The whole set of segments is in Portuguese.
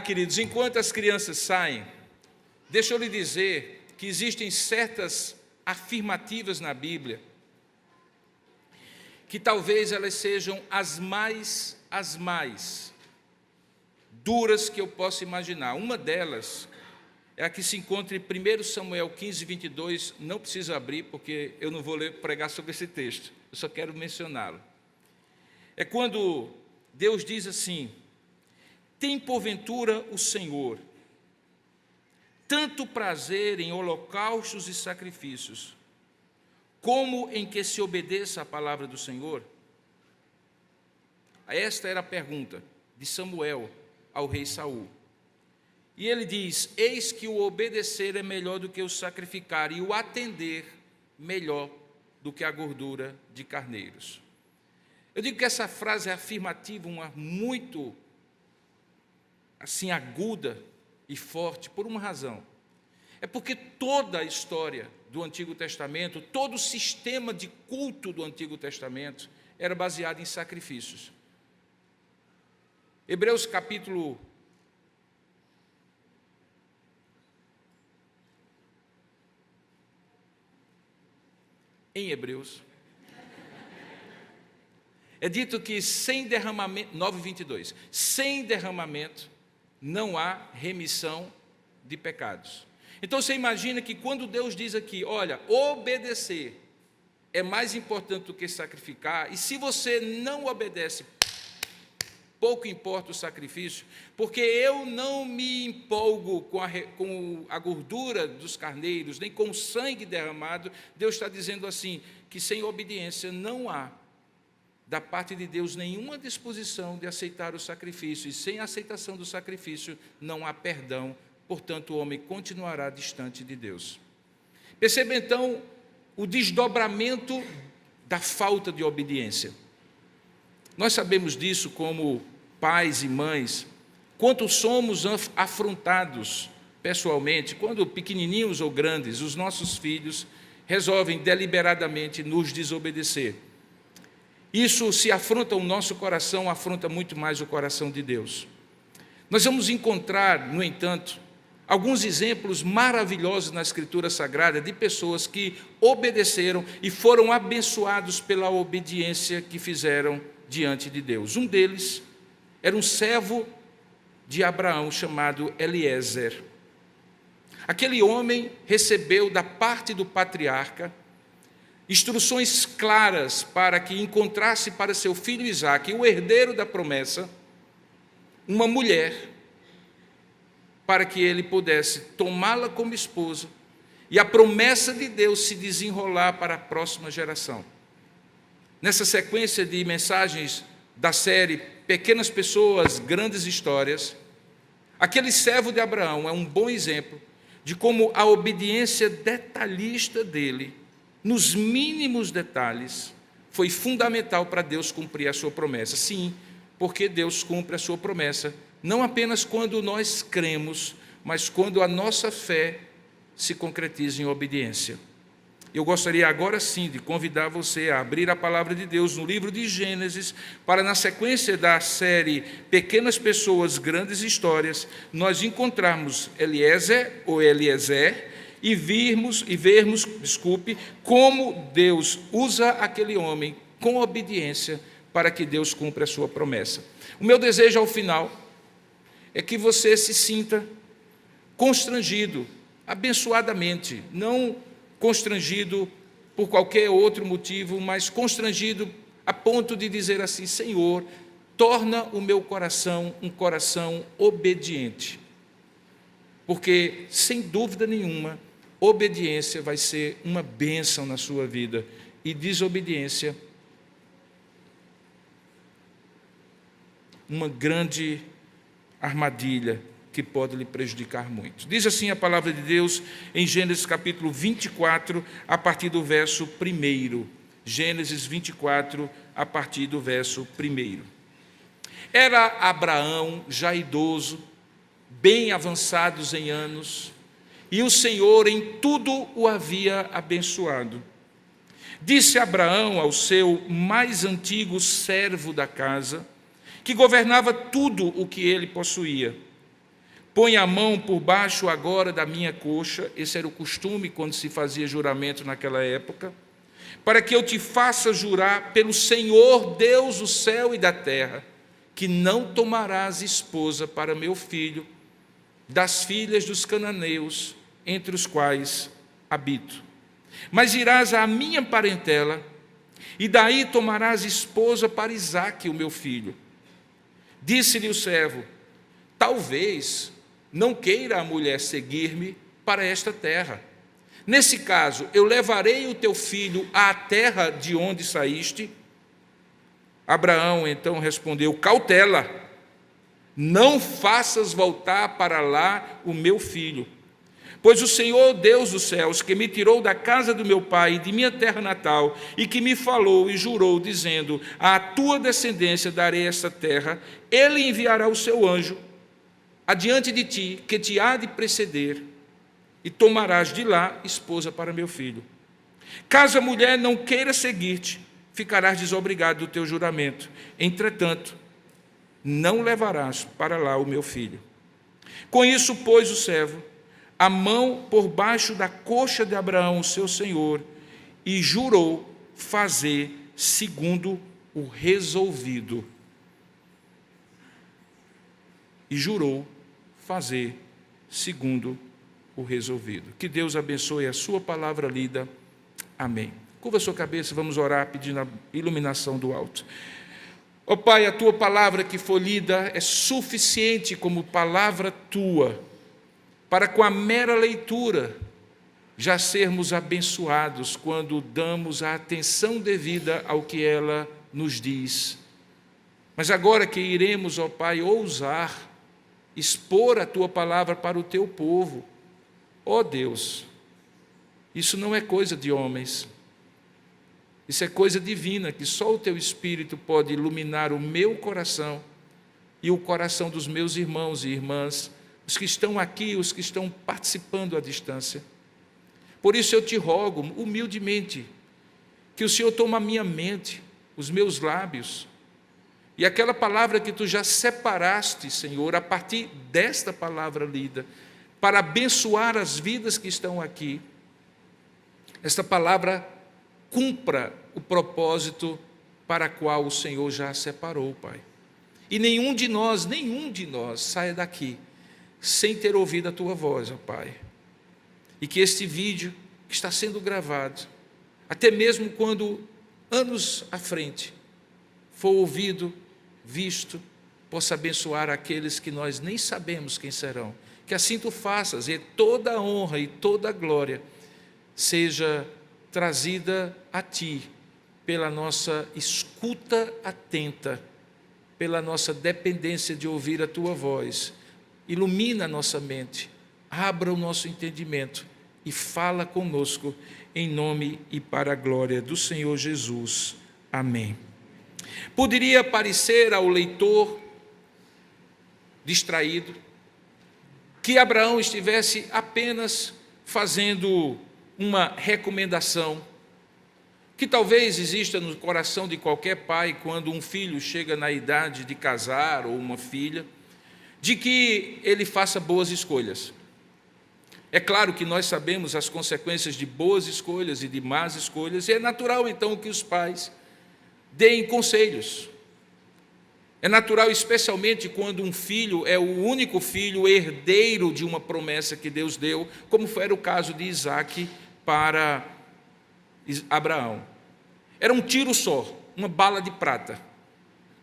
Queridos, enquanto as crianças saem, deixa eu lhe dizer que existem certas afirmativas na Bíblia que talvez elas sejam as mais duras que eu possa imaginar. Uma delas é a que se encontra em 1 Samuel 15, 22, não precisa abrir, porque eu não vou pregar sobre esse texto, eu só quero mencioná-lo. É quando Deus diz assim: tem porventura o Senhor tanto prazer em holocaustos e sacrifícios, como em que se obedeça à palavra do Senhor? Esta era a pergunta de Samuel ao rei Saul. E ele diz: eis que o obedecer é melhor do que o sacrificar, e o atender melhor do que a gordura de carneiros. Eu digo que essa frase é afirmativa, uma muito assim aguda e forte, por uma razão. É porque toda a história do Antigo Testamento, todo o sistema de culto do Antigo Testamento era baseado em sacrifícios. Hebreus capítulo 9:22, que sem derramamento, 9:22, sem derramamento não há remissão de pecados. Então você imagina que quando Deus diz aqui, olha, obedecer é mais importante do que sacrificar, e se você não obedece, pouco importa o sacrifício, porque eu não me empolgo com a gordura dos carneiros, nem com o sangue derramado. Deus está dizendo assim, que sem obediência não há, da parte de Deus, nenhuma disposição de aceitar o sacrifício, e sem aceitação do sacrifício não há perdão, portanto o homem continuará distante de Deus. Perceba então o desdobramento da falta de obediência. Nós sabemos disso como pais e mães, quanto somos afrontados pessoalmente, quando pequenininhos ou grandes, os nossos filhos resolvem deliberadamente nos desobedecer. Isso, se afronta o nosso coração, afronta muito mais o coração de Deus. Nós vamos encontrar, no entanto, alguns exemplos maravilhosos na Escritura Sagrada de pessoas que obedeceram e foram abençoados pela obediência que fizeram diante de Deus. Um deles era um servo de Abraão chamado Eliezer. Aquele homem recebeu da parte do patriarca instruções claras para que encontrasse para seu filho Isaque, o herdeiro da promessa, uma mulher, para que ele pudesse tomá-la como esposa e a promessa de Deus se desenrolar para a próxima geração. Nessa sequência de mensagens da série Pequenas Pessoas, Grandes Histórias, aquele servo de Abraão é um bom exemplo de como a obediência detalhista dele, nos mínimos detalhes, foi fundamental para Deus cumprir a sua promessa. Sim, porque Deus cumpre a sua promessa, não apenas quando nós cremos, mas quando a nossa fé se concretiza em obediência. Eu gostaria agora sim de convidar você a abrir a palavra de Deus no livro de Gênesis, para na sequência da série Pequenas Pessoas, Grandes Histórias, nós encontrarmos Eliezer ou Eliezer e vermos, como Deus usa aquele homem com obediência para que Deus cumpra a sua promessa. O meu desejo ao final é que você se sinta constrangido, abençoadamente, não constrangido por qualquer outro motivo, mas constrangido a ponto de dizer assim: Senhor, torna o meu coração um coração obediente, porque, sem dúvida nenhuma, obediência vai ser uma bênção na sua vida, e desobediência uma grande armadilha que pode lhe prejudicar muito. Diz assim a palavra de Deus em Gênesis capítulo 24, a partir do verso 1. Gênesis 24, a partir do verso 1. Era Abraão já idoso, bem avançados em anos, e o Senhor em tudo o havia abençoado. Disse Abraão ao seu mais antigo servo da casa, que governava tudo o que ele possuía: põe a mão por baixo agora da minha coxa, esse era o costume quando se fazia juramento naquela época, para que eu te faça jurar pelo Senhor, Deus do céu e da terra, que não tomarás esposa para meu filho, das filhas dos cananeus, entre os quais habito. Mas irás à minha parentela, e daí tomarás esposa para Isaque, o meu filho. Disse-lhe o servo: talvez não queira a mulher seguir-me para esta terra. Nesse caso, eu levarei o teu filho à terra de onde saíste. Abraão então respondeu: cautela, não faças voltar para lá o meu filho, pois o Senhor Deus dos céus, que me tirou da casa do meu pai e de minha terra natal, e que me falou e jurou, dizendo: à tua descendência darei esta terra, ele enviará o seu anjo adiante de ti, que te há de preceder, e tomarás de lá esposa para meu filho. Caso a mulher não queira seguir-te, ficarás desobrigado do teu juramento. Entretanto, não levarás para lá o meu filho. Com isso, pôs o servo a mão por baixo da coxa de Abraão, seu senhor, e jurou fazer segundo o resolvido. E jurou fazer segundo o resolvido. Que Deus abençoe a sua palavra lida. Amém. Curva a sua cabeça, vamos orar pedindo a iluminação do alto. Ó Pai, a tua palavra que foi lida é suficiente como palavra tua, para com a mera leitura já sermos abençoados quando damos a atenção devida ao que ela nos diz. Mas agora que iremos, ó Pai, ousar expor a tua palavra para o teu povo, ó Deus, isso não é coisa de homens, isso é coisa divina, que só o teu Espírito pode iluminar o meu coração e o coração dos meus irmãos e irmãs, os que estão aqui, os que estão participando à distância. Por isso eu te rogo, humildemente, que o Senhor tome a minha mente, os meus lábios, e aquela palavra que tu já separaste, Senhor, a partir desta palavra lida, para abençoar as vidas que estão aqui, esta palavra cumpra o propósito para o qual o Senhor já a separou, Pai. E nenhum de nós saia daqui sem ter ouvido a tua voz, ó Pai. E que este vídeo que está sendo gravado, até mesmo quando anos à frente for ouvido, visto, possa abençoar aqueles que nós nem sabemos quem serão. Que assim tu faças, e toda a honra e toda a glória seja trazida a ti, pela nossa escuta atenta, pela nossa dependência de ouvir a tua voz. Ilumina a nossa mente, abra o nosso entendimento e fala conosco, em nome e para a glória do Senhor Jesus. Amém. Poderia parecer ao leitor distraído que Abraão estivesse apenas fazendo uma recomendação, que talvez exista no coração de qualquer pai quando um filho chega na idade de casar ou uma filha, de que ele faça boas escolhas. É claro que nós sabemos as consequências de boas escolhas e de más escolhas, e é natural então que os pais deem conselhos. É natural, especialmente quando um filho é o único filho herdeiro de uma promessa que Deus deu, como era o caso de Isaque para Abraão. Era um tiro só, uma bala de prata.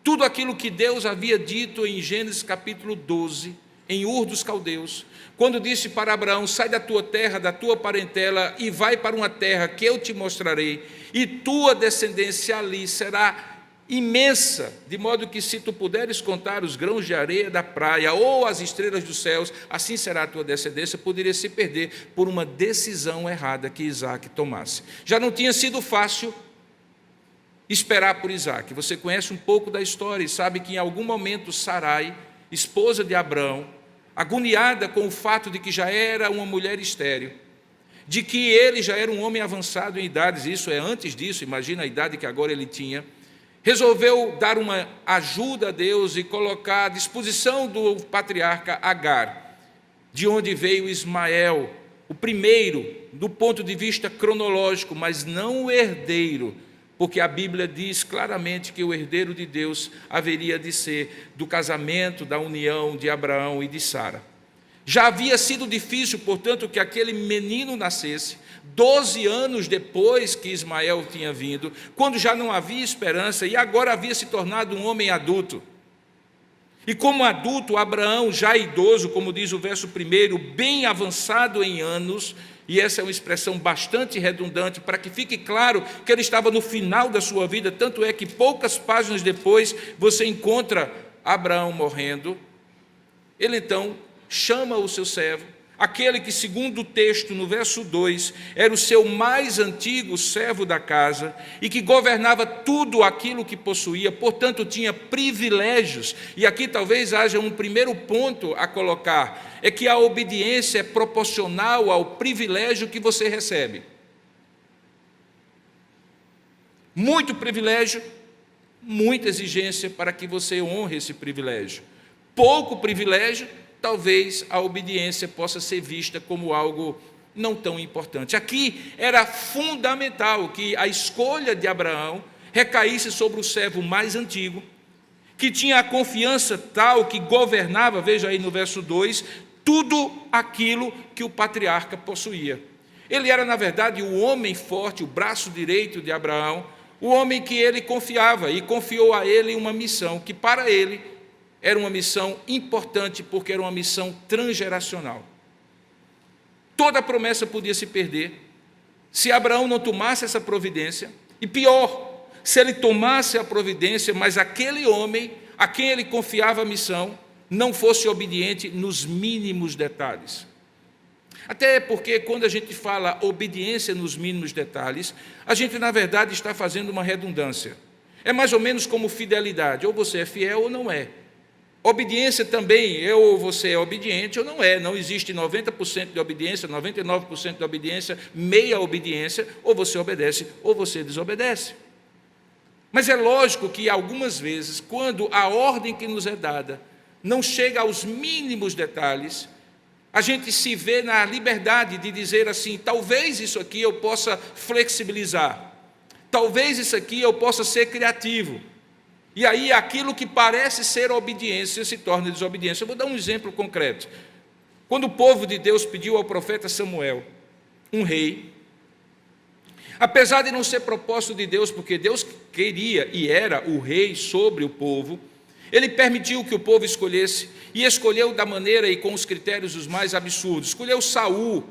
Tudo aquilo que Deus havia dito em Gênesis capítulo 12, em Ur dos Caldeus, quando disse para Abraão: sai da tua terra, da tua parentela, e vai para uma terra que eu te mostrarei, e tua descendência ali será imensa, de modo que se tu puderes contar os grãos de areia da praia, ou as estrelas dos céus, assim será a tua descendência. Poderia se perder por uma decisão errada que Isaque tomasse. Já não tinha sido fácil esperar por Isaque. Você conhece um pouco da história e sabe que em algum momento Sarai, esposa de Abraão, agoniada com o fato de que já era uma mulher estéril, de que ele já era um homem avançado em idades, isso é antes disso, imagina a idade que agora ele tinha, resolveu dar uma ajuda a Deus e colocar à disposição do patriarca Agar. de onde veio Ismael, o primeiro, do ponto de vista cronológico, mas não o herdeiro, porque a Bíblia diz claramente que o herdeiro de Deus haveria de ser do casamento, da união de Abraão e de Sara. Já havia sido difícil, portanto, que aquele menino nascesse, 12 anos depois que Ismael tinha vindo, quando já não havia esperança e agora havia se tornado um homem adulto. E como adulto, Abraão, já idoso, como diz o verso 1, bem avançado em anos, e essa é uma expressão bastante redundante, para que fique claro que ele estava no final da sua vida, tanto é que poucas páginas depois você encontra Abraão morrendo. Ele então chama o seu servo, aquele que, segundo o texto, no verso 2, era o seu mais antigo servo da casa e que governava tudo aquilo que possuía, portanto, tinha privilégios. E aqui talvez haja um primeiro ponto a colocar, é que a obediência é proporcional ao privilégio que você recebe. Muito privilégio, muita exigência para que você honre esse privilégio. Pouco privilégio, talvez a obediência possa ser vista como algo não tão importante. Aqui era fundamental que a escolha de Abraão recaísse sobre o servo mais antigo, que tinha a confiança tal que governava, veja aí no verso 2, tudo aquilo que o patriarca possuía. Ele era, na verdade, o homem forte, o braço direito de Abraão, o homem que ele confiava, e confiou a ele uma missão que para ele era uma missão importante, porque era uma missão transgeracional. Toda a promessa podia se perder se Abraão não tomasse essa providência, e pior, se ele tomasse a providência, mas aquele homem a quem ele confiava a missão não fosse obediente nos mínimos detalhes. Até porque quando a gente fala obediência nos mínimos detalhes, a gente na verdade está fazendo uma redundância. É mais ou menos como fidelidade, ou você é fiel ou não é. Obediência também, ou você é obediente ou não é. Não existe 90% de obediência, 99% de obediência, meia obediência, ou você obedece ou você desobedece. Mas é lógico que algumas vezes, quando a ordem que nos é dada não chega aos mínimos detalhes, a gente se vê na liberdade de dizer assim, talvez isso aqui eu possa flexibilizar, talvez isso aqui eu possa ser criativo. E aí aquilo que parece ser obediência se torna desobediência. Eu vou dar um exemplo concreto. Quando o povo de Deus pediu ao profeta Samuel um rei, apesar de não ser propósito de Deus, porque Deus queria e era o rei sobre o povo, ele permitiu que o povo escolhesse, e escolheu da maneira e com os critérios os mais absurdos. Escolheu Saul,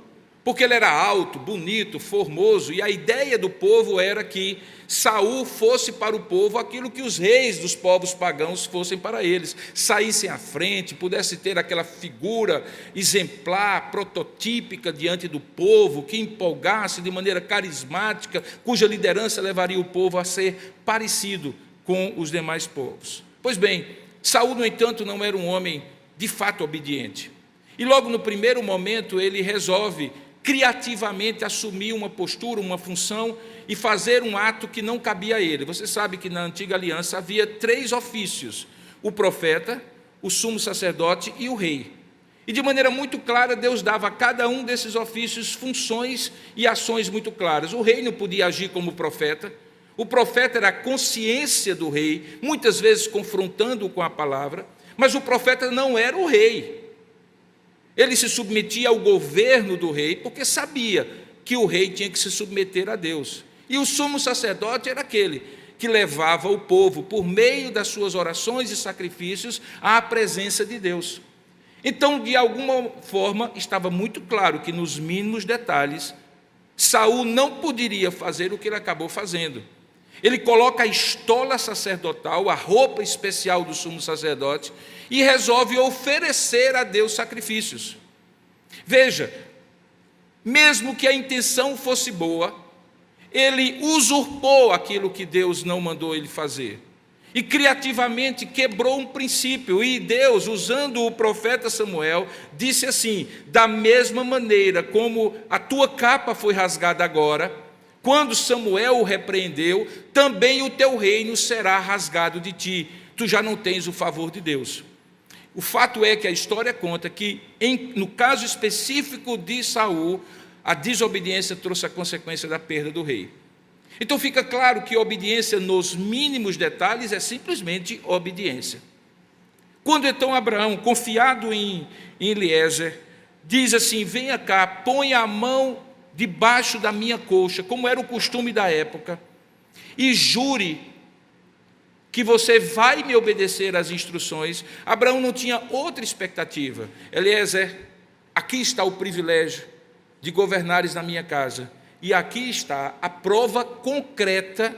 porque ele era alto, bonito, formoso, e a ideia do povo era que Saul fosse para o povo aquilo que os reis dos povos pagãos fossem para eles, saíssem à frente, pudesse ter aquela figura exemplar, prototípica diante do povo, que empolgasse de maneira carismática, cuja liderança levaria o povo a ser parecido com os demais povos. Pois bem, Saul, no entanto, não era um homem de fato obediente. E logo no primeiro momento ele resolve criativamente assumir uma postura, uma função e fazer um ato que não cabia a ele. Você sabe que na antiga aliança havia 3 ofícios: o profeta, o sumo sacerdote e o rei. E de maneira muito clara Deus dava a cada um desses ofícios funções e ações muito claras. O rei não podia agir como profeta. O profeta era a consciência do rei, muitas vezes confrontando-o com a palavra, mas o profeta não era o rei. Ele se submetia ao governo do rei, porque sabia que o rei tinha que se submeter a Deus. E o sumo sacerdote era aquele que levava o povo, por meio das suas orações e sacrifícios, à presença de Deus. Então, de alguma forma, estava muito claro que nos mínimos detalhes, Saul não poderia fazer o que ele acabou fazendo. Ele coloca a estola sacerdotal, a roupa especial do sumo sacerdote, e resolve oferecer a Deus sacrifícios. Veja, mesmo que a intenção fosse boa, ele usurpou aquilo que Deus não mandou ele fazer. E criativamente quebrou um princípio. E Deus, usando o profeta Samuel, disse assim: da mesma maneira como a tua capa foi rasgada agora, quando Samuel o repreendeu, também o teu reino será rasgado de ti. Tu já não tens o favor de Deus. O fato é que a história conta que, no caso específico de Saul, a desobediência trouxe a consequência da perda do rei. Então fica claro que obediência nos mínimos detalhes é simplesmente obediência. Quando então Abraão, confiado em Eliezer, diz assim: venha cá, põe a mão debaixo da minha coxa, como era o costume da época, e jure que você vai me obedecer às instruções. Abraão não tinha outra expectativa. Eliezer, aqui está o privilégio de governares na minha casa, e aqui está a prova concreta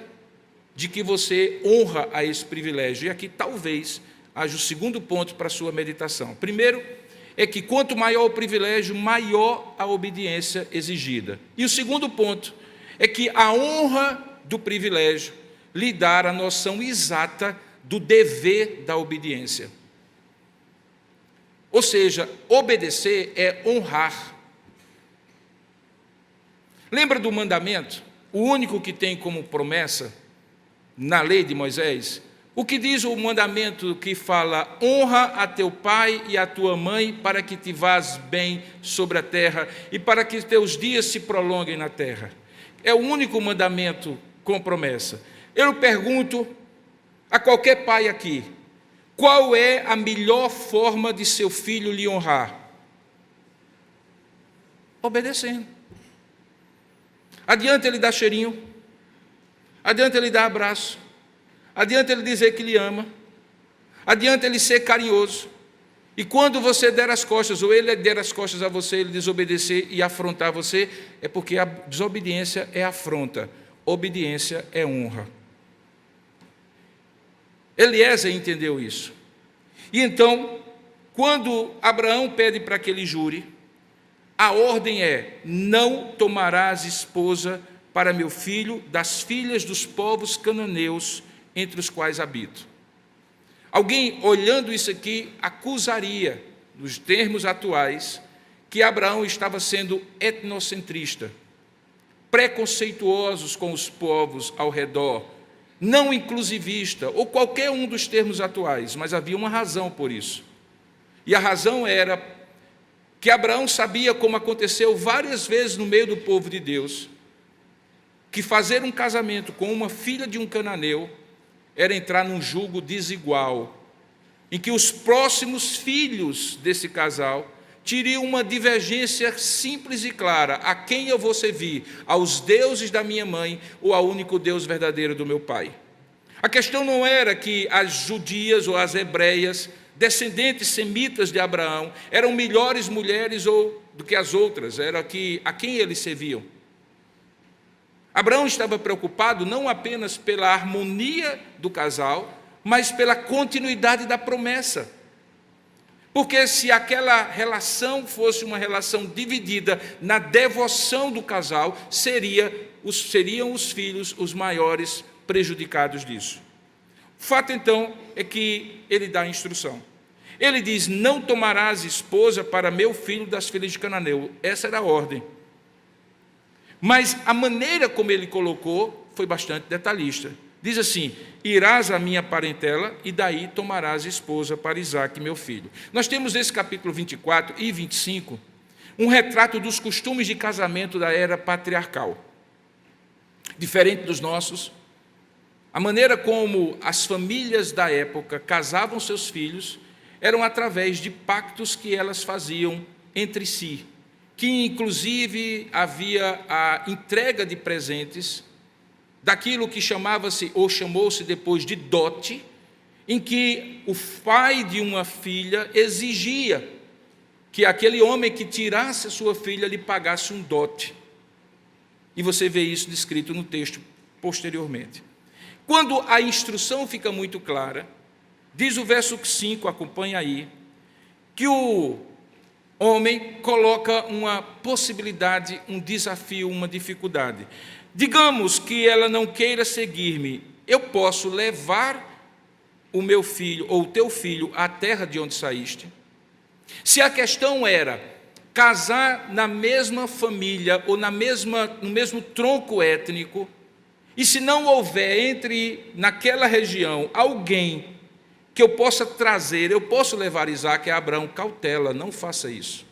de que você honra a esse privilégio. E aqui talvez haja o segundo ponto para a sua meditação. Primeiro, é que quanto maior o privilégio, maior a obediência exigida. E o segundo ponto é que a honra do privilégio lhe dá a noção exata do dever da obediência. Ou seja, obedecer é honrar. Lembra do mandamento? O único que tem como promessa na lei de Moisés? O que diz o mandamento que fala: honra a teu pai e a tua mãe, para que te vás bem sobre a terra e para que teus dias se prolonguem na terra. É o único mandamento com promessa. Eu pergunto a qualquer pai aqui: qual é a melhor forma de seu filho lhe honrar? Obedecendo. Adianta ele dar cheirinho, adianta ele dar abraço, adianta ele dizer que lhe ama, adianta ele ser carinhoso, e quando você der as costas, ou ele der as costas a você, ele desobedecer e afrontar você, é porque a desobediência é afronta, obediência é honra. Eliezer entendeu isso. E então, quando Abraão pede para que ele jure, a ordem é: não tomarás esposa para meu filho das filhas dos povos cananeus entre os quais habito. Alguém, olhando isso aqui, acusaria, nos termos atuais, que Abraão estava sendo etnocentrista, preconceituosos com os povos ao redor, não inclusivista, ou qualquer um dos termos atuais, mas havia uma razão por isso. E a razão era que Abraão sabia, como aconteceu várias vezes no meio do povo de Deus, que fazer um casamento com uma filha de um cananeu era entrar num julgo desigual, em que os próximos filhos desse casal teriam uma divergência simples e clara: a quem eu vou servir? Aos deuses da minha mãe ou ao único Deus verdadeiro do meu pai? A questão não era que as judias ou as hebreias, descendentes semitas de Abraão, eram melhores mulheres do que as outras, era a quem eles serviam. Abraão estava preocupado não apenas pela harmonia do casal, mas pela continuidade da promessa. Porque se aquela relação fosse uma relação dividida na devoção do casal, seriam os filhos os maiores prejudicados disso. O fato, então, é que ele dá a instrução. Ele diz: não tomarás esposa para meu filho das filhas de Cananeu. Essa era a ordem. Mas a maneira como ele colocou foi bastante detalhista. Diz assim: irás à minha parentela e daí tomarás esposa para Isaque, meu filho. Nós temos nesse capítulo 24 e 25 um retrato dos costumes de casamento da era patriarcal. Diferente dos nossos, a maneira como as famílias da época casavam seus filhos eram através de pactos que elas faziam entre si, que inclusive havia a entrega de presentes, daquilo que chamava-se ou chamou-se depois de dote, em que o pai de uma filha exigia que aquele homem que tirasse a sua filha lhe pagasse um dote. E você vê isso descrito no texto posteriormente. Quando a instrução fica muito clara, diz o verso 5, acompanha aí, que o homem coloca uma possibilidade, um desafio, uma dificuldade. Digamos que ela não queira seguir-me, eu posso levar o meu filho ou o teu filho à terra de onde saíste? Se a questão era casar na mesma família ou no mesmo tronco étnico, e se não houver naquela região alguém que eu possa trazer, eu posso levar Isaque a Abraão. Cautela, não faça isso.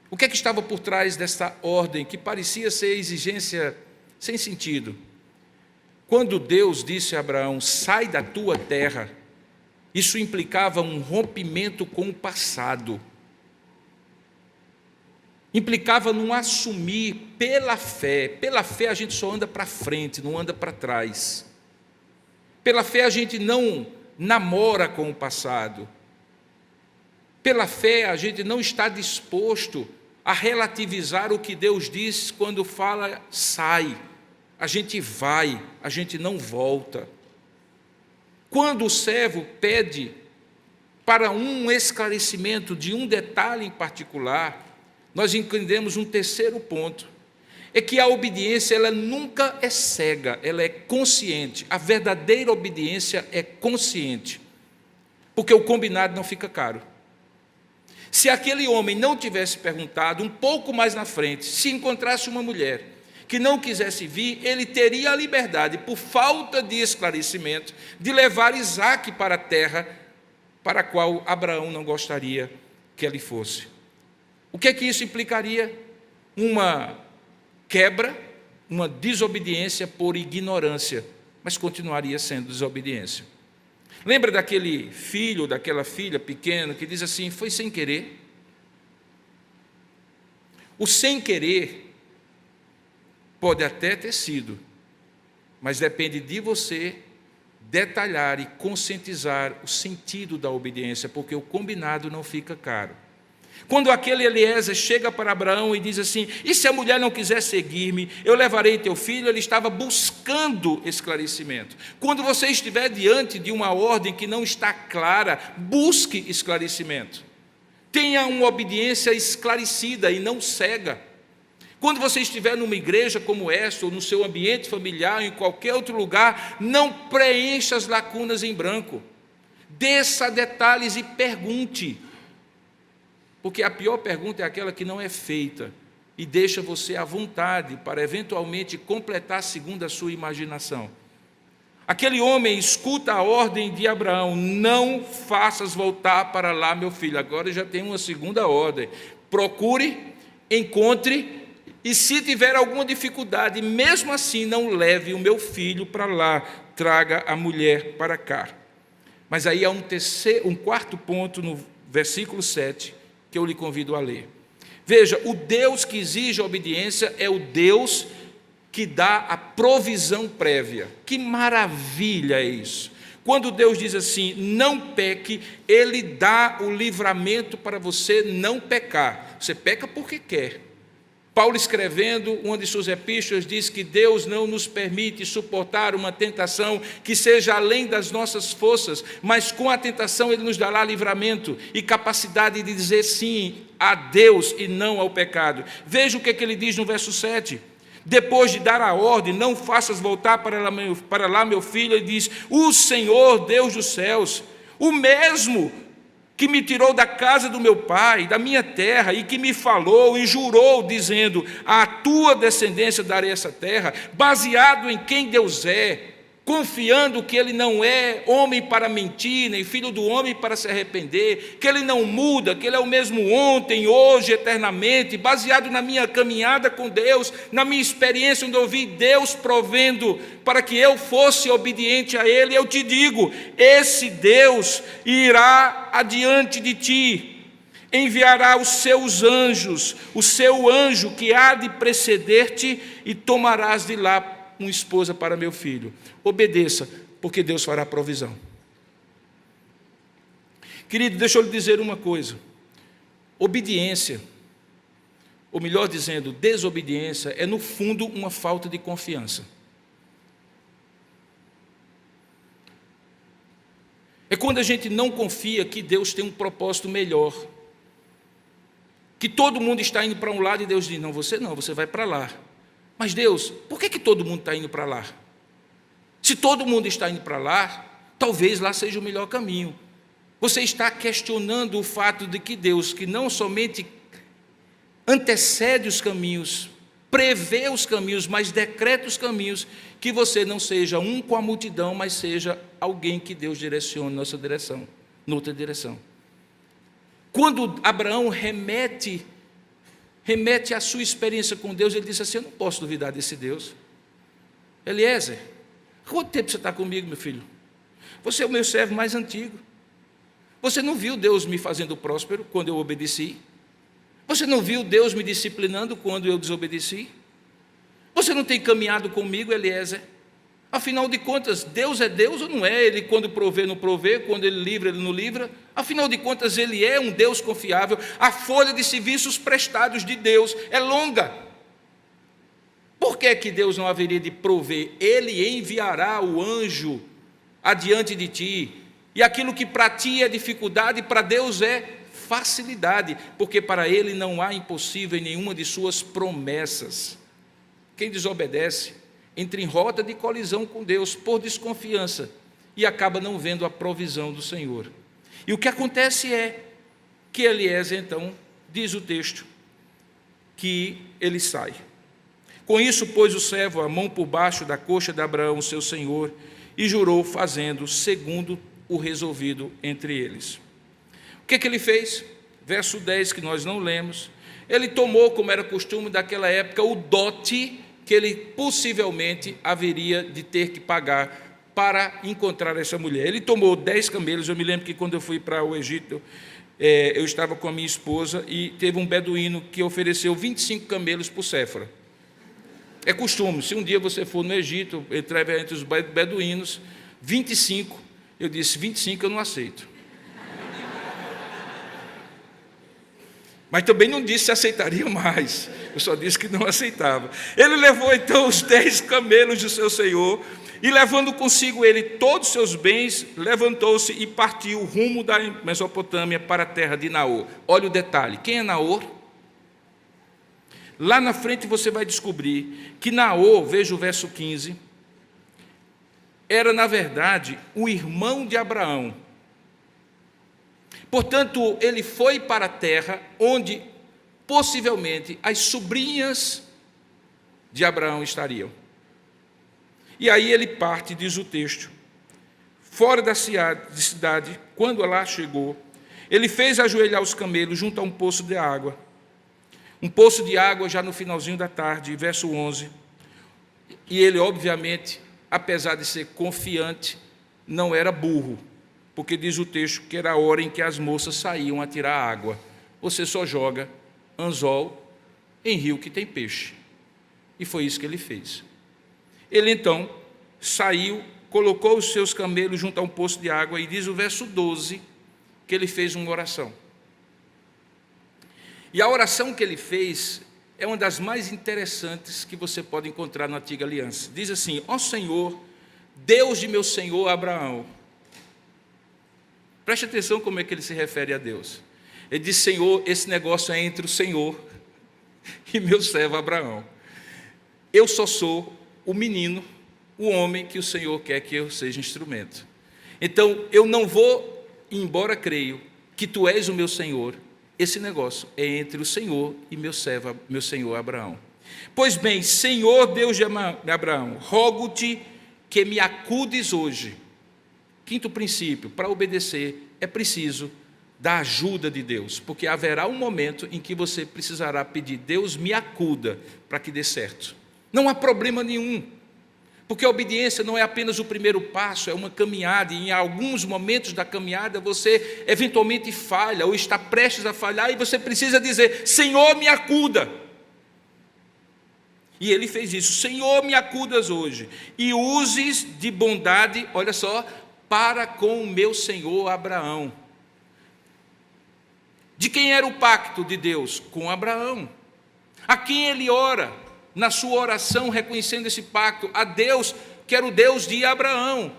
O que é que estava por trás desta ordem, que parecia ser exigência sem sentido? Quando Deus disse a Abraão, sai da tua terra, isso implicava um rompimento com o passado. Implicava num assumir pela fé. Pela fé a gente só anda para frente, não anda para trás. Pela fé a gente não namora com o passado. Pela fé a gente não está disposto a relativizar o que Deus diz quando fala sai. A gente vai, a gente não volta. Quando o servo pede para um esclarecimento de um detalhe em particular, nós entendemos um terceiro ponto, é que a obediência ela nunca é cega, ela é consciente. A verdadeira obediência é consciente, porque o combinado não fica caro. Se aquele homem não tivesse perguntado um pouco mais na frente, se encontrasse uma mulher que não quisesse vir, ele teria a liberdade, por falta de esclarecimento, de levar Isaque para a terra para a qual Abraão não gostaria que ele fosse. O que é que isso implicaria? Uma quebra, uma desobediência por ignorância, mas continuaria sendo desobediência. Lembra daquele filho, daquela filha pequena que diz assim, foi sem querer? O sem querer pode até ter sido, mas depende de você detalhar e conscientizar o sentido da obediência, porque o combinado não fica caro. Quando aquele Eliezer chega para Abraão e diz assim, e se a mulher não quiser seguir-me, eu levarei teu filho, ele estava buscando esclarecimento. Quando você estiver diante de uma ordem que não está clara, busque esclarecimento. Tenha uma obediência esclarecida e não cega. Quando você estiver numa igreja como esta, ou no seu ambiente familiar, ou em qualquer outro lugar, não preencha as lacunas em branco. Desça detalhes e pergunte. Porque a pior pergunta é aquela que não é feita e deixa você à vontade para eventualmente completar segundo a sua imaginação. Aquele homem escuta a ordem de Abraão, não faças voltar para lá, meu filho. Agora já tem uma segunda ordem. Procure, encontre, e se tiver alguma dificuldade, mesmo assim não leve o meu filho para lá, traga a mulher para cá. Mas aí há um quarto ponto no versículo 7, que eu lhe convido a ler. Veja, o Deus que exige a obediência é o Deus que dá a provisão prévia. Que maravilha é isso! Quando Deus diz assim, não peque, Ele dá o livramento para você não pecar. Você peca porque quer. Paulo, escrevendo uma de suas epístolas, diz que Deus não nos permite suportar uma tentação que seja além das nossas forças, mas com a tentação Ele nos dará livramento e capacidade de dizer sim a Deus e não ao pecado. Veja o que ele diz no verso 7. Depois de dar a ordem, não faças voltar para lá, meu filho, ele diz, o Senhor, Deus dos céus, o mesmo que me tirou da casa do meu pai, da minha terra, e que me falou e jurou, dizendo, à tua descendência darei essa terra, baseado em quem Deus é, confiando que Ele não é homem para mentir, nem filho do homem para se arrepender, que Ele não muda, que Ele é o mesmo ontem, hoje, eternamente, baseado na minha caminhada com Deus, na minha experiência onde eu vi Deus provendo para que eu fosse obediente a Ele, eu te digo, esse Deus irá adiante de ti, enviará os seus anjos, o seu anjo que há de preceder-te, e tomarás de lá uma esposa para meu filho. Obedeça, porque Deus fará provisão. Querido, deixa eu lhe dizer uma coisa. Obediência, ou melhor dizendo, desobediência, é no fundo uma falta de confiança. É quando a gente não confia que Deus tem um propósito melhor. Que todo mundo está indo para um lado e Deus diz, não, você vai para lá. Mas Deus, por que todo mundo está indo para lá? Se todo mundo está indo para lá, talvez lá seja o melhor caminho. Você está questionando o fato de que Deus, que não somente antecede os caminhos prevê os caminhos, mas decreta os caminhos, que você não seja um com a multidão, mas seja alguém que Deus direcione noutra direção. Quando Abraão remete a sua experiência com Deus, ele disse assim: eu não posso duvidar desse Deus. Eliezer, quanto tempo você está comigo, meu filho? Você é o meu servo mais antigo. Você não viu Deus me fazendo próspero quando eu obedeci? Você não viu Deus me disciplinando quando eu desobedeci? Você não tem caminhado comigo, Eliezer? Afinal de contas, Deus é Deus ou não é? Ele quando provê, não provê, quando Ele livra, Ele não livra. Afinal de contas, Ele é um Deus confiável. A folha de serviços prestados de Deus é longa. Por que Deus não haveria de prover? Ele enviará o anjo adiante de ti. E aquilo que para ti é dificuldade, para Deus é facilidade, porque para Ele não há impossível em nenhuma de suas promessas. Quem desobedece entra em rota de colisão com Deus por desconfiança e acaba não vendo a provisão do Senhor. E o que acontece é que Eliezer, então, diz o texto, que ele sai. Com isso, pôs o servo a mão por baixo da coxa de Abraão, seu senhor, e jurou, fazendo segundo o resolvido entre eles. O que ele fez? Verso 10, que nós não lemos. Ele tomou, como era costume daquela época, o dote que ele possivelmente haveria de ter que pagar para encontrar essa mulher. Ele tomou 10 camelos. Eu me lembro que quando eu fui para o Egito, eu estava com a minha esposa e teve um beduíno que ofereceu 25 camelos por Séfora. É costume, se um dia você for no Egito, entrar entre os beduínos, 25, eu disse, 25 eu não aceito. Mas também não disse se aceitaria mais, eu só disse que não aceitava. Ele levou então os 10 camelos do seu senhor, e levando consigo ele todos os seus bens, levantou-se e partiu rumo da Mesopotâmia para a terra de Naor. Olha o detalhe, quem é Naor? Lá na frente você vai descobrir que Naor, veja o verso 15, era na verdade o irmão de Abraão. Portanto, ele foi para a terra onde possivelmente as sobrinhas de Abraão estariam. E aí ele parte, diz o texto, fora da cidade, quando lá chegou, ele fez ajoelhar os camelos junto a um poço de água. Um poço de água já no finalzinho da tarde, verso 11. E ele, obviamente, apesar de ser confiante, não era burro, porque diz o texto que era a hora em que as moças saíam a tirar água. Você só joga anzol em rio que tem peixe. E foi isso que ele fez. Ele então saiu, colocou os seus camelos junto a um poço de água, e diz o verso 12 que ele fez uma oração. E a oração que ele fez é uma das mais interessantes que você pode encontrar na Antiga Aliança. Diz assim: ó Senhor, Deus de meu senhor Abraão. Preste atenção como é que ele se refere a Deus. Ele diz: Senhor, esse negócio é entre o Senhor e meu servo Abraão. Eu só sou o menino, o homem que o Senhor quer que eu seja instrumento. Então, eu não vou, embora creio que tu és o meu Senhor, esse negócio é entre o Senhor e meu servo, meu senhor Abraão. Pois bem, Senhor Deus de Abraão, rogo-te que me acudes hoje. Quinto princípio, para obedecer é preciso da ajuda de Deus, porque haverá um momento em que você precisará pedir: Deus me acuda para que dê certo. Não há problema nenhum, porque a obediência não é apenas o primeiro passo, é uma caminhada, e em alguns momentos da caminhada você eventualmente falha, ou está prestes a falhar, e você precisa dizer: Senhor, me acuda. E ele fez isso: Senhor, me acudas hoje, e uses de bondade, olha só, para com o meu senhor Abraão. De quem era o pacto de Deus? Com Abraão. A quem ele ora? Na sua oração, reconhecendo esse pacto, a Deus, que era o Deus de Abraão.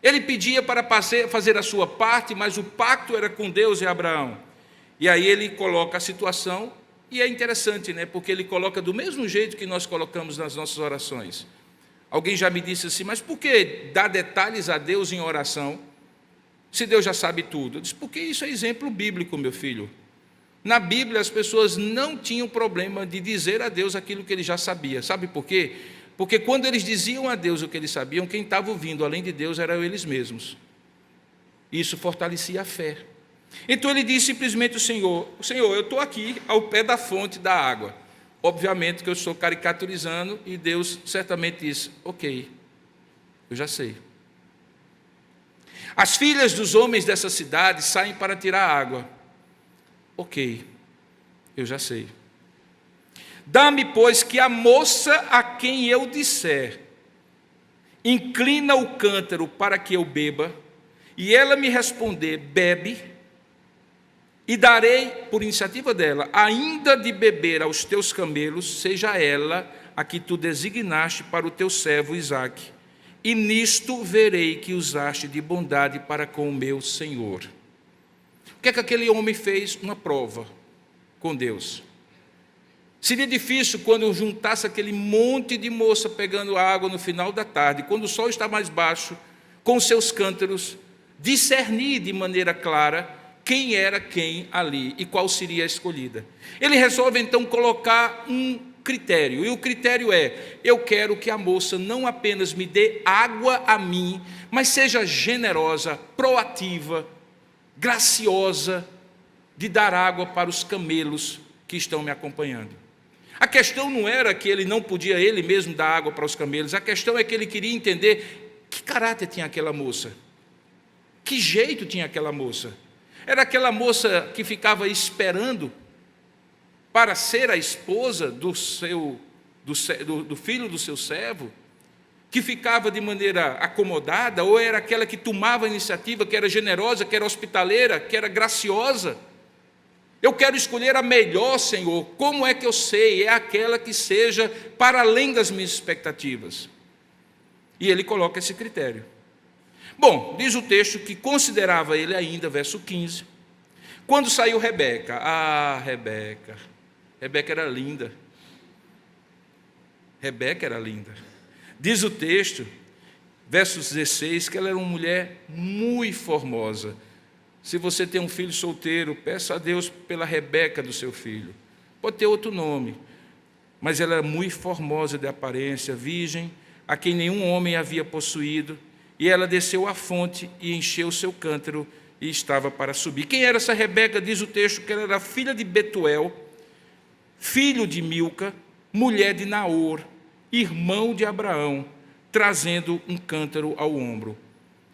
Ele pedia para fazer a sua parte, mas o pacto era com Deus e Abraão. E aí ele coloca a situação, e é interessante, né? Porque ele coloca do mesmo jeito que nós colocamos nas nossas orações. Alguém já me disse assim: mas por que dar detalhes a Deus em oração, se Deus já sabe tudo? Eu disse: porque isso é exemplo bíblico, meu filho. Na Bíblia, as pessoas não tinham problema de dizer a Deus aquilo que ele já sabia. Sabe por quê? Porque quando eles diziam a Deus o que eles sabiam, quem estava ouvindo, além de Deus, eram eles mesmos. Isso fortalecia a fé. Então ele disse simplesmente ao Senhor, Senhor, eu estou aqui ao pé da fonte da água. Obviamente que eu estou caricaturizando, e Deus certamente disse, ok, eu já sei. As filhas dos homens dessa cidade saem para tirar água. Ok, eu já sei. Dá-me, pois, que a moça a quem eu disser, inclina o cântaro para que eu beba, e ela me responder, bebe, e darei, por iniciativa dela, ainda de beber aos teus camelos, seja ela a que tu designaste para o teu servo Isaque, e nisto verei que usaste de bondade para com o meu Senhor. O que é que aquele homem fez? Uma prova com Deus. Seria difícil quando juntasse aquele monte de moça pegando água no final da tarde, quando o sol está mais baixo, com seus cântaros, discernir de maneira clara quem era quem ali e qual seria a escolhida. Ele resolve então colocar um critério, e o critério é, eu quero que a moça não apenas me dê água a mim, mas seja generosa, proativa, graciosa, de dar água para os camelos que estão me acompanhando. A questão não era que ele não podia ele mesmo dar água para os camelos, a questão é que ele queria entender que caráter tinha aquela moça, que jeito tinha aquela moça. Era aquela moça que ficava esperando para ser a esposa do filho do seu servo, que ficava de maneira acomodada, ou era aquela que tomava a iniciativa, que era generosa, que era hospitaleira, que era graciosa? Eu quero escolher a melhor, Senhor. Como é que eu sei? É aquela que seja para além das minhas expectativas. E ele coloca esse critério. Bom, diz o texto que considerava ele ainda, verso 15, quando saiu Rebeca. Rebeca era linda. Rebeca era linda. Diz o texto, verso 16, que ela era uma mulher muito formosa. Se você tem um filho solteiro, peça a Deus pela Rebeca do seu filho. Pode ter outro nome, mas ela era muito formosa de aparência, virgem, a quem nenhum homem havia possuído, e ela desceu à fonte e encheu o seu cântaro e estava para subir. Quem era essa Rebeca? Diz o texto que ela era filha de Betuel, filho de Milca, mulher de Naor, irmão de Abraão, trazendo um cântaro ao ombro.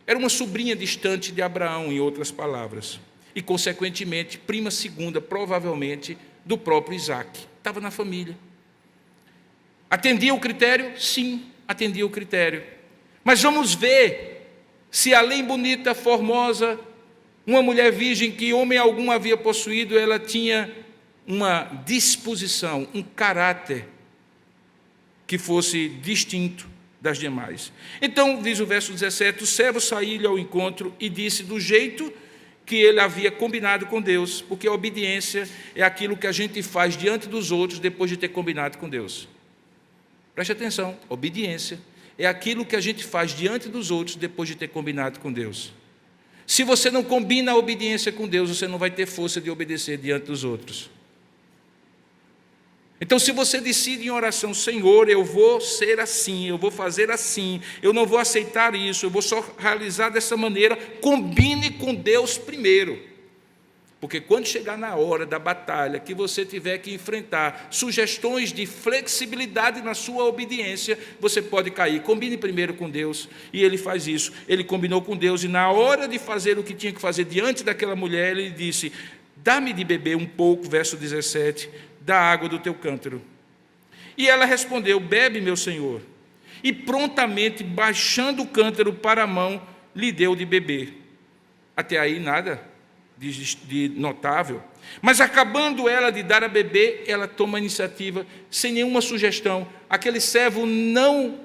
Era uma sobrinha distante de Abraão, em outras palavras, e, consequentemente, prima segunda, provavelmente, do próprio Isaque. Estava na família. Atendia o critério? Sim, atendia o critério. Mas vamos ver se, além bonita, formosa, uma mulher virgem que homem algum havia possuído, ela tinha uma disposição, um caráter que fosse distinto das demais. Então, diz o verso 17, o servo saiu-lhe ao encontro e disse do jeito que ele havia combinado com Deus, porque a obediência é aquilo que a gente faz diante dos outros depois de ter combinado com Deus. Preste atenção, obediência é aquilo que a gente faz diante dos outros depois de ter combinado com Deus. Se você não combina a obediência com Deus, você não vai ter força de obedecer diante dos outros. Então, se você decide em oração, Senhor, eu vou ser assim, eu vou fazer assim, eu não vou aceitar isso, eu vou só realizar dessa maneira, combine com Deus primeiro. Porque quando chegar na hora da batalha, que você tiver que enfrentar sugestões de flexibilidade na sua obediência, você pode cair. Combine primeiro com Deus, e ele faz isso. Ele combinou com Deus, e na hora de fazer o que tinha que fazer diante daquela mulher, ele disse, dá-me de beber um pouco, verso 17, da água do teu cântaro. E ela respondeu, bebe, meu senhor. E prontamente, baixando o cântaro para a mão, lhe deu de beber. Até aí nada de notável. Mas acabando ela de dar a beber, ela toma a iniciativa, sem nenhuma sugestão. Aquele servo não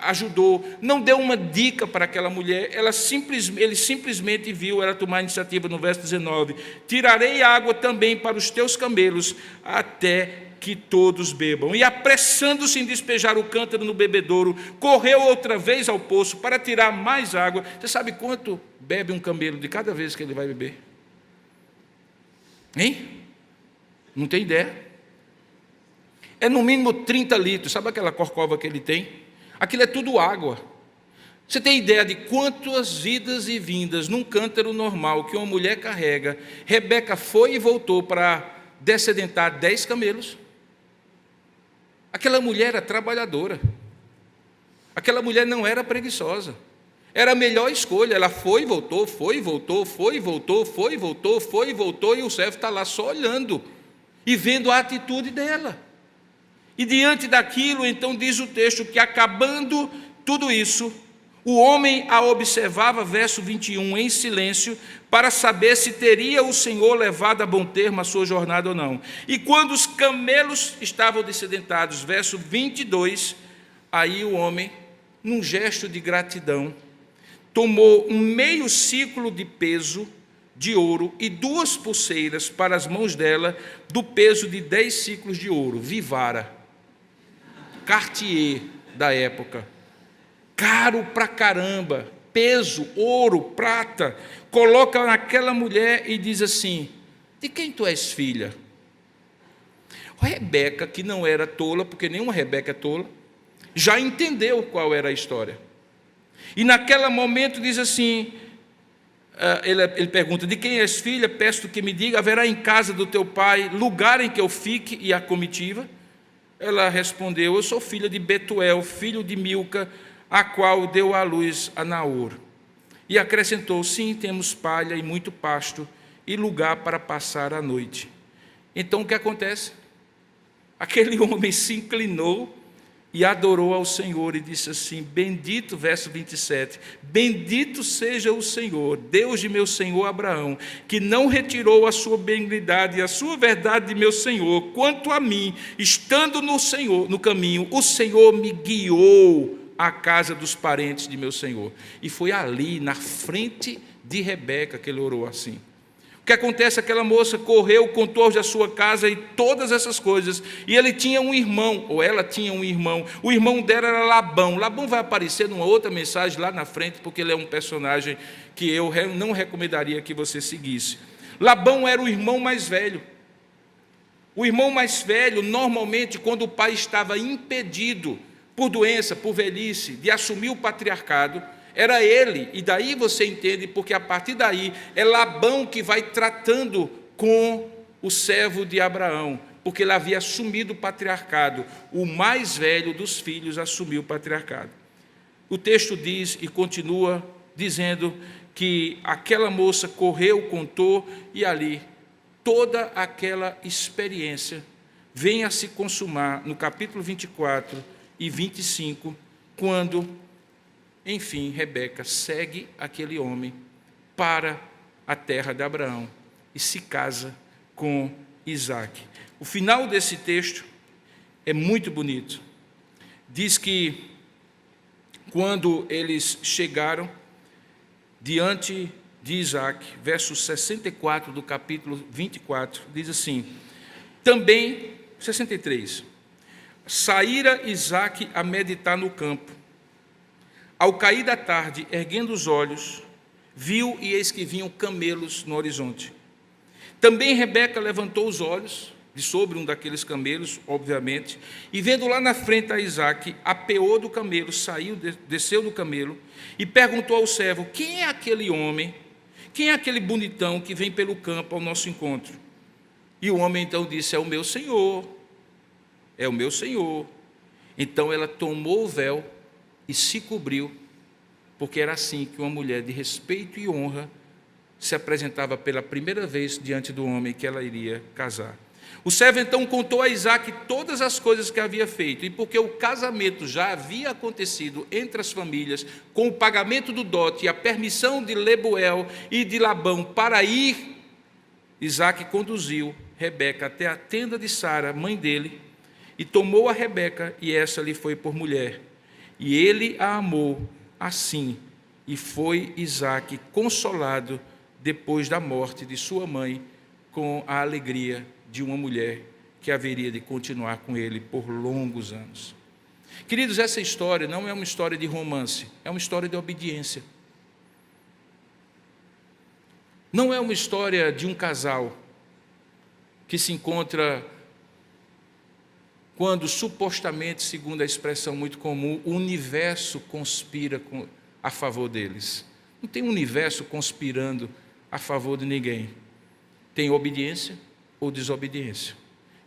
ajudou, não deu uma dica para aquela mulher, ele simplesmente viu ela tomar a iniciativa no verso 19. Tirarei água também para os teus camelos, até que todos bebam. E apressando-se em despejar o cântaro no bebedouro, correu outra vez ao poço para tirar mais água. Você sabe quanto bebe um camelo de cada vez que ele vai beber? Hein? Não tem ideia. É no mínimo 30 litros. Sabe aquela corcova que ele tem? Aquilo é tudo água. Você tem ideia de quantas idas e vindas num cântaro normal que uma mulher carrega? Rebeca foi e voltou para dessedentar 10 camelos. Aquela mulher era trabalhadora. Aquela mulher não era preguiçosa. Era a melhor escolha. Ela foi e voltou, foi e voltou, foi e voltou, foi e voltou, foi e voltou, e o servo está lá só olhando e vendo a atitude dela. E diante daquilo, então diz o texto que, acabando tudo isso, o homem a observava, verso 21, em silêncio, para saber se teria o Senhor levado a bom termo a sua jornada ou não. E quando os camelos estavam dessedentados, verso 22, aí o homem, num gesto de gratidão, tomou um meio ciclo de peso de ouro e 2 pulseiras para as mãos dela, do peso de 10 ciclos de ouro, Vivara, Cartier da época, caro pra caramba, peso, ouro, prata, coloca naquela mulher e diz assim: de quem tu és filha? Rebeca, que não era tola, porque nenhuma Rebeca é tola, já entendeu qual era a história. E naquele momento diz assim, ele pergunta: de quem és filha? Peço que me diga, haverá em casa do teu pai lugar em que eu fique e a comitiva? Ela respondeu: eu sou filha de Betuel, filho de Milca, a qual deu à luz a Naor. E acrescentou: sim, temos palha e muito pasto, e lugar para passar a noite. Então o que acontece? Aquele homem se inclinou e adorou ao Senhor e disse assim: bendito, verso 27, bendito seja o Senhor, Deus de meu senhor Abraão, que não retirou a sua benignidade e a sua verdade de meu senhor. Quanto a mim, estando no Senhor, no caminho, o Senhor me guiou à casa dos parentes de meu senhor. E foi ali, na frente de Rebeca, que ele orou assim. O que acontece? Aquela moça correu, contou aos da sua casa e todas essas coisas. E ele tinha um irmão, ou ela tinha um irmão. O irmão dela era Labão. Labão vai aparecer numa outra mensagem lá na frente, porque ele é um personagem que eu não recomendaria que você seguisse. Labão era o irmão mais velho. O irmão mais velho, normalmente, quando o pai estava impedido por doença, por velhice, de assumir o patriarcado, era ele, e daí você entende, porque a partir daí é Labão que vai tratando com o servo de Abraão, porque ele havia assumido o patriarcado, o mais velho dos filhos assumiu o patriarcado. O texto diz e continua dizendo que aquela moça correu, contou, e ali toda aquela experiência vem a se consumar no capítulo 24 e 25, quando, enfim, Rebeca segue aquele homem para a terra de Abraão e se casa com Isaque. O final desse texto é muito bonito. Diz que quando eles chegaram diante de Isaque, verso 64 do capítulo 24, diz assim, também, 63, saíra Isaque a meditar no campo. Ao cair da tarde, erguendo os olhos, viu e eis que vinham camelos no horizonte. Também Rebeca levantou os olhos de sobre um daqueles camelos, obviamente, e vendo lá na frente a Isaque, apeou do camelo, saiu, desceu do camelo e perguntou ao servo: quem é aquele homem, quem é aquele bonitão que vem pelo campo ao nosso encontro? E o homem então disse: é o meu senhor, é o meu senhor. Então ela tomou o véu e se cobriu, porque era assim que uma mulher de respeito e honra se apresentava pela primeira vez diante do homem que ela iria casar. O servo então contou a Isaque todas as coisas que havia feito, e porque o casamento já havia acontecido entre as famílias, com o pagamento do dote e a permissão de Lebuel e de Labão para ir, Isaque conduziu Rebeca até a tenda de Sara, mãe dele, e tomou a Rebeca, e essa lhe foi por mulher. E ele a amou assim, e foi Isaque consolado depois da morte de sua mãe, com a alegria de uma mulher que haveria de continuar com ele por longos anos. Queridos, essa história não é uma história de romance, é uma história de obediência. Não é uma história de um casal, que se encontra quando, supostamente, segundo a expressão muito comum, o universo conspira a favor deles. Não tem um universo conspirando a favor de ninguém. Tem obediência ou desobediência.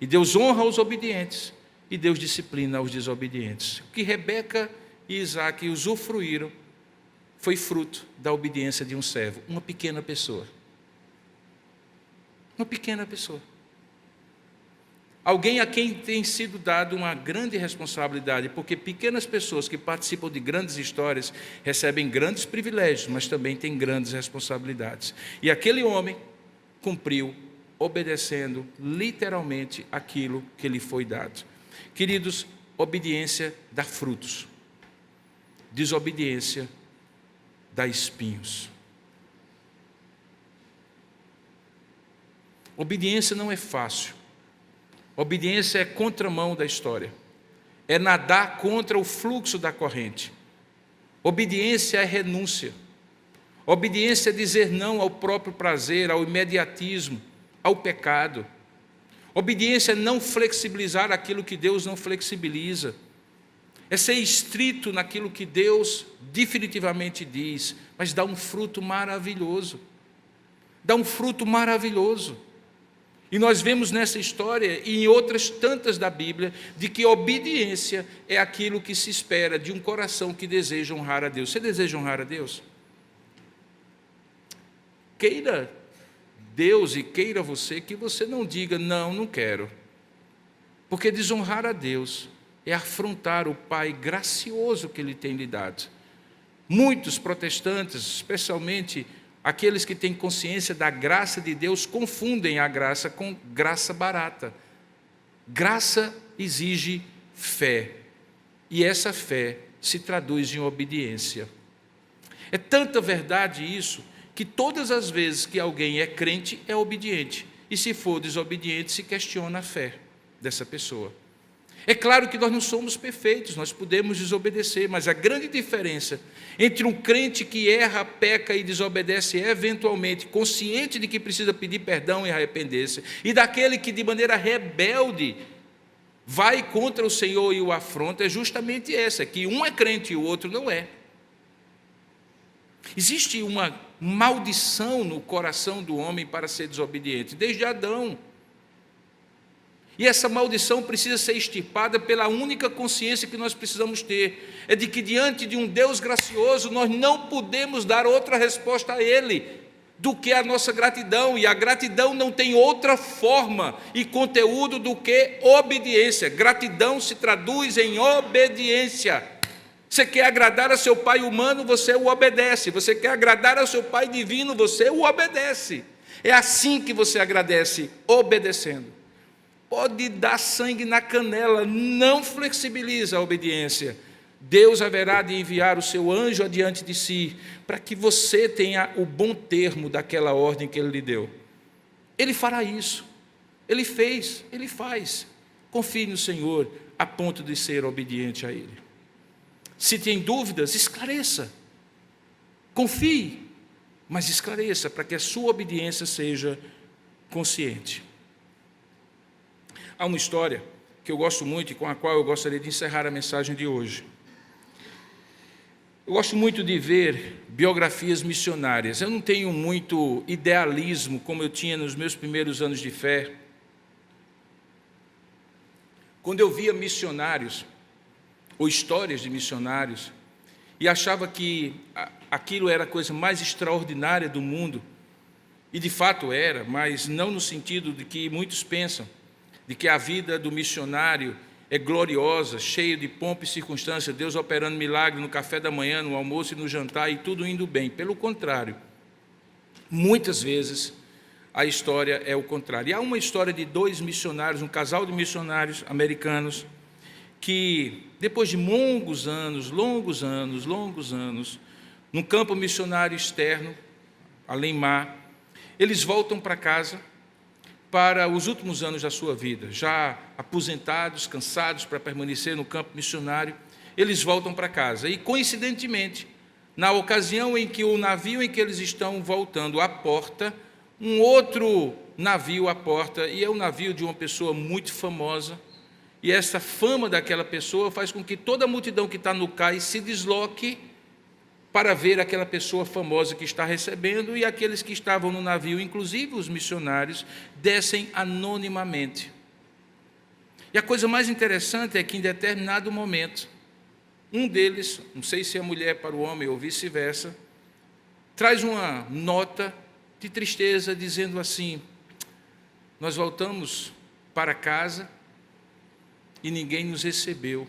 E Deus honra os obedientes e Deus disciplina os desobedientes. O que Rebeca e Isaac usufruíram foi fruto da obediência de um servo, uma pequena pessoa. Uma pequena pessoa. Alguém a quem tem sido dado uma grande responsabilidade, porque pequenas pessoas que participam de grandes histórias recebem grandes privilégios, mas também têm grandes responsabilidades. E aquele homem cumpriu, obedecendo literalmente aquilo que lhe foi dado. Queridos, obediência dá frutos. Desobediência dá espinhos. Obediência não é fácil. Obediência é contramão da história. É nadar contra o fluxo da corrente. Obediência é renúncia. Obediência é dizer não ao próprio prazer, ao imediatismo, ao pecado. Obediência é não flexibilizar aquilo que Deus não flexibiliza. É ser estrito naquilo que Deus definitivamente diz, mas dá um fruto maravilhoso. Dá um fruto maravilhoso. E nós vemos nessa história e em outras tantas da Bíblia, de que obediência é aquilo que se espera de um coração que deseja honrar a Deus. Você deseja honrar a Deus? Queira Deus e queira você que você não diga, não quero. Porque desonrar a Deus é afrontar o Pai gracioso que Ele tem lhe dado. Muitos protestantes, especialmente aqueles que têm consciência da graça de Deus, confundem a graça com graça barata. Graça exige fé, e essa fé se traduz em obediência. É tanta verdade isso, que todas as vezes que alguém é crente, é obediente, e se for desobediente, se questiona a fé dessa pessoa. É claro que nós não somos perfeitos, nós podemos desobedecer, mas a grande diferença entre um crente que erra, peca e desobedece eventualmente, consciente de que precisa pedir perdão e arrepender-se, e daquele que de maneira rebelde vai contra o Senhor e o afronta, é justamente essa, que um é crente e o outro não é. Existe uma maldição no coração do homem para ser desobediente, desde Adão. E essa maldição precisa ser extirpada pela única consciência que nós precisamos ter, é de que diante de um Deus gracioso nós não podemos dar outra resposta a Ele do que a nossa gratidão, e a gratidão não tem outra forma e conteúdo do que obediência. Gratidão se traduz em obediência. Você quer agradar a seu pai humano, você o obedece. Você quer agradar ao seu pai divino, você o obedece. É assim que você agradece, obedecendo. Pode dar sangue na canela, não flexibiliza a obediência. Deus haverá de enviar o seu anjo adiante de si, para que você tenha o bom termo daquela ordem que Ele lhe deu. Ele fará isso. Ele fez, Ele faz. Confie no Senhor, a ponto de ser obediente a Ele. Se tem dúvidas, esclareça. Confie, mas esclareça, para que a sua obediência seja consciente. Há uma história que eu gosto muito e com a qual eu gostaria de encerrar a mensagem de hoje. Eu gosto muito de ver biografias missionárias. Eu não tenho muito idealismo como eu tinha nos meus primeiros anos de fé. Quando eu via missionários, ou histórias de missionários, e achava que aquilo era a coisa mais extraordinária do mundo, e de fato era, mas não no sentido de que muitos pensam, de que a vida do missionário é gloriosa, cheia de pompa e circunstância, Deus operando milagre no café da manhã, no almoço e no jantar, e tudo indo bem. Pelo contrário, muitas vezes a história é o contrário. E há uma história de dois missionários, um casal de missionários americanos, que depois de longos anos, num campo missionário externo, além mar, eles voltam para casa para os últimos anos da sua vida, já aposentados, cansados para permanecer no campo missionário, eles voltam para casa. E, coincidentemente, na ocasião em que o navio em que eles estão voltando à porta, um outro navio à porta, e é um navio de uma pessoa muito famosa, e essa fama daquela pessoa faz com que toda a multidão que está no cais se desloque para ver aquela pessoa famosa que está recebendo, e aqueles que estavam no navio, inclusive os missionários, descem anonimamente. E a coisa mais interessante é que em determinado momento, um deles, não sei se é mulher para o homem ou vice-versa, traz uma nota de tristeza dizendo assim: nós voltamos para casa e ninguém nos recebeu.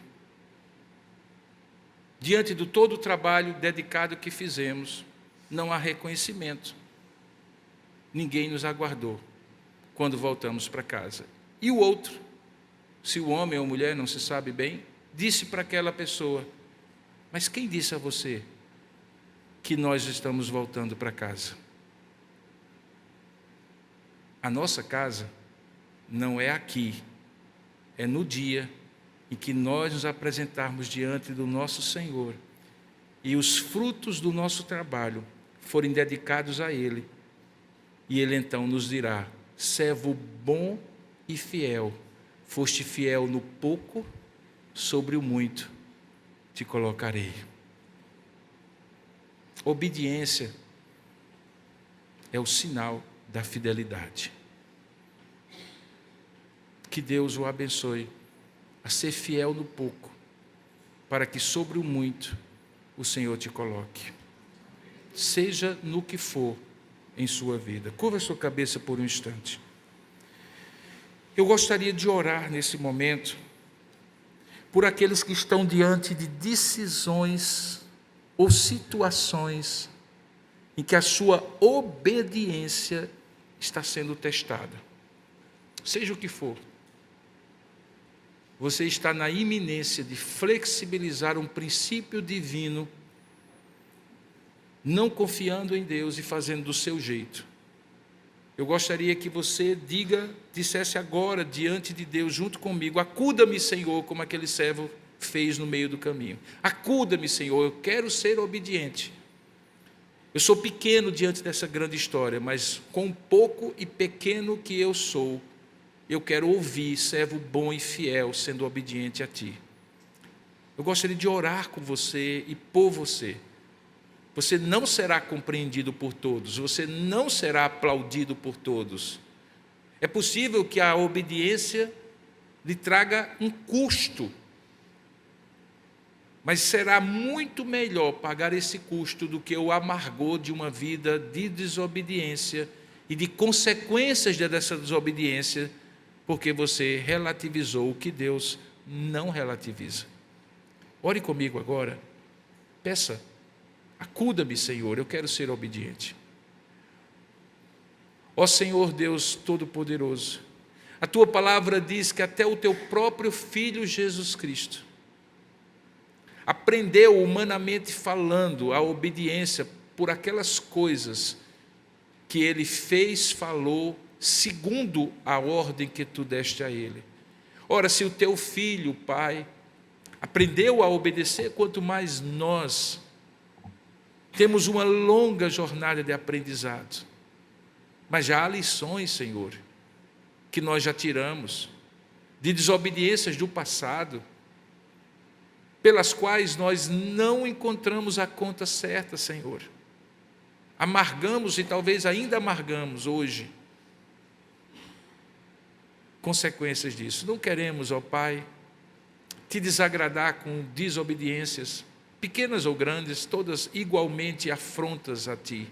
Diante de todo o trabalho dedicado que fizemos, não há reconhecimento. Ninguém nos aguardou quando voltamos para casa. E o outro, se o homem ou mulher, não se sabe bem, disse para aquela pessoa: mas quem disse a você que nós estamos voltando para casa? A nossa casa não é aqui, é no dia em que nós nos apresentarmos diante do nosso Senhor e os frutos do nosso trabalho forem dedicados a Ele, e Ele então nos dirá: servo bom e fiel, foste fiel no pouco, sobre o muito te colocarei. Obediência é o sinal da fidelidade. Que Deus o abençoe a ser fiel no pouco, para que sobre o muito o Senhor te coloque. Seja no que for em sua vida. Curva a sua cabeça por um instante. Eu gostaria de orar nesse momento por aqueles que estão diante de decisões ou situações em que a sua obediência está sendo testada. Seja o que for. Você está na iminência de flexibilizar um princípio divino, não confiando em Deus e fazendo do seu jeito. Eu gostaria que você dissesse agora diante de Deus, junto comigo: acuda-me, Senhor, como aquele servo fez no meio do caminho. Acuda-me, Senhor, eu quero ser obediente. Eu sou pequeno diante dessa grande história, mas com o pouco e pequeno que eu sou, eu quero ouvir, servo bom e fiel, sendo obediente a Ti. Eu gostaria de orar com você e por você. Você não será compreendido por todos, você não será aplaudido por todos. É possível que a obediência lhe traga um custo, mas será muito melhor pagar esse custo do que o amargor de uma vida de desobediência e de consequências dessa desobediência, porque você relativizou o que Deus não relativiza. Ore comigo agora, peça: acuda-me, Senhor, eu quero ser obediente. Ó Senhor Deus Todo-Poderoso, a Tua palavra diz que até o Teu próprio Filho Jesus Cristo aprendeu, humanamente falando, a obediência por aquelas coisas que Ele fez, falou, segundo a ordem que Tu deste a Ele. Ora, se o Teu Filho, Pai, aprendeu a obedecer, quanto mais nós temos uma longa jornada de aprendizado. Mas já há lições, Senhor, que nós já tiramos, de desobediências do passado, pelas quais nós não encontramos a conta certa, Senhor. Amargamos e talvez ainda amargamos hoje consequências disso. Não queremos, ó Pai, Te desagradar com desobediências, pequenas ou grandes, todas igualmente afrontas a Ti.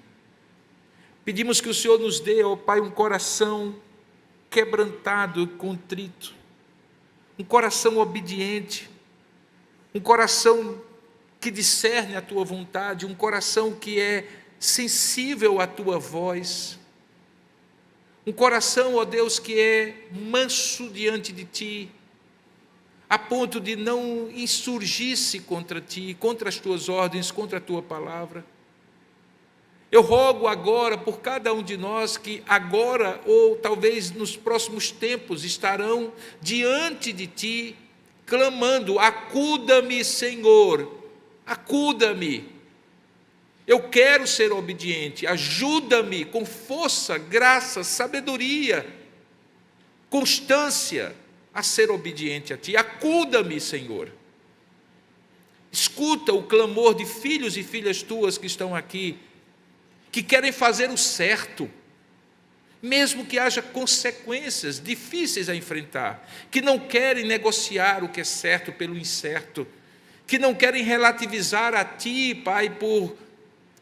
Pedimos que o Senhor nos dê, ó Pai, um coração quebrantado e contrito, um coração obediente, um coração que discerne a Tua vontade, um coração que é sensível à Tua voz, um coração, ó Deus, que é manso diante de Ti, a ponto de não insurgir-se contra Ti, contra as Tuas ordens, contra a Tua palavra. Eu rogo agora por cada um de nós que agora, ou talvez nos próximos tempos, estarão diante de Ti, clamando: acuda-me, Senhor, acuda-me. Eu quero ser obediente. Ajuda-me com força, graça, sabedoria, constância a ser obediente a Ti. Acuda-me, Senhor. Escuta o clamor de filhos e filhas Tuas que estão aqui, que querem fazer o certo, mesmo que haja consequências difíceis a enfrentar, que não querem negociar o que é certo pelo incerto, que não querem relativizar a Ti, Pai, por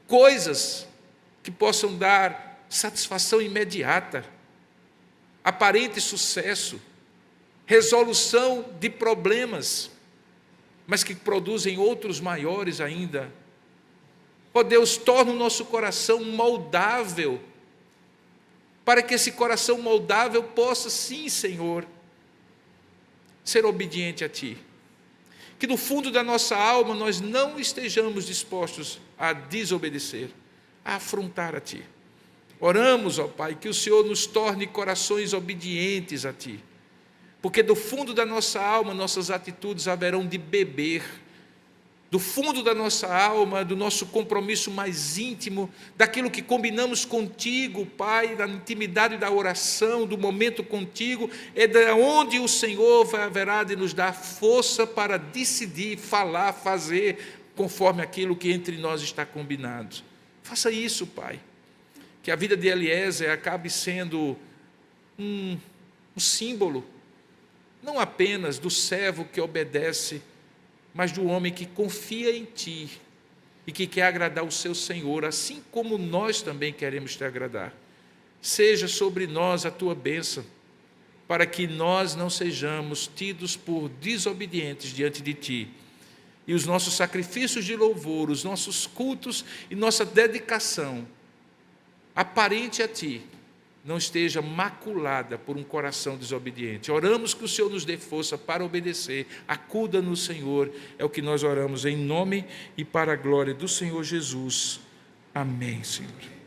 coisas que possam dar satisfação imediata, aparente sucesso, resolução de problemas, mas que produzem outros maiores ainda. Ó Deus, torna o nosso coração moldável, para que esse coração moldável possa, sim, Senhor, ser obediente a Ti. Que no fundo da nossa alma nós não estejamos dispostos a desobedecer, a afrontar a Ti. Oramos, ó Pai, que o Senhor nos torne corações obedientes a Ti, porque do fundo da nossa alma nossas atitudes haverão de beber, do fundo da nossa alma, do nosso compromisso mais íntimo, daquilo que combinamos contigo, Pai, da intimidade da oração, do momento contigo, é de onde o Senhor haverá de nos dar força para decidir, falar, fazer, conforme aquilo que entre nós está combinado. Faça isso, Pai, que a vida de Eliezer acabe sendo um símbolo, não apenas do servo que obedece, mas do homem que confia em Ti e que quer agradar o seu Senhor, assim como nós também queremos Te agradar. Seja sobre nós a Tua bênção, para que nós não sejamos tidos por desobedientes diante de Ti, e os nossos sacrifícios de louvor, os nossos cultos e nossa dedicação aparente a Ti, não esteja maculada por um coração desobediente. Oramos que o Senhor nos dê força para obedecer. Acuda-nos, Senhor. É o que nós oramos em nome e para a glória do Senhor Jesus. Amém, Senhor.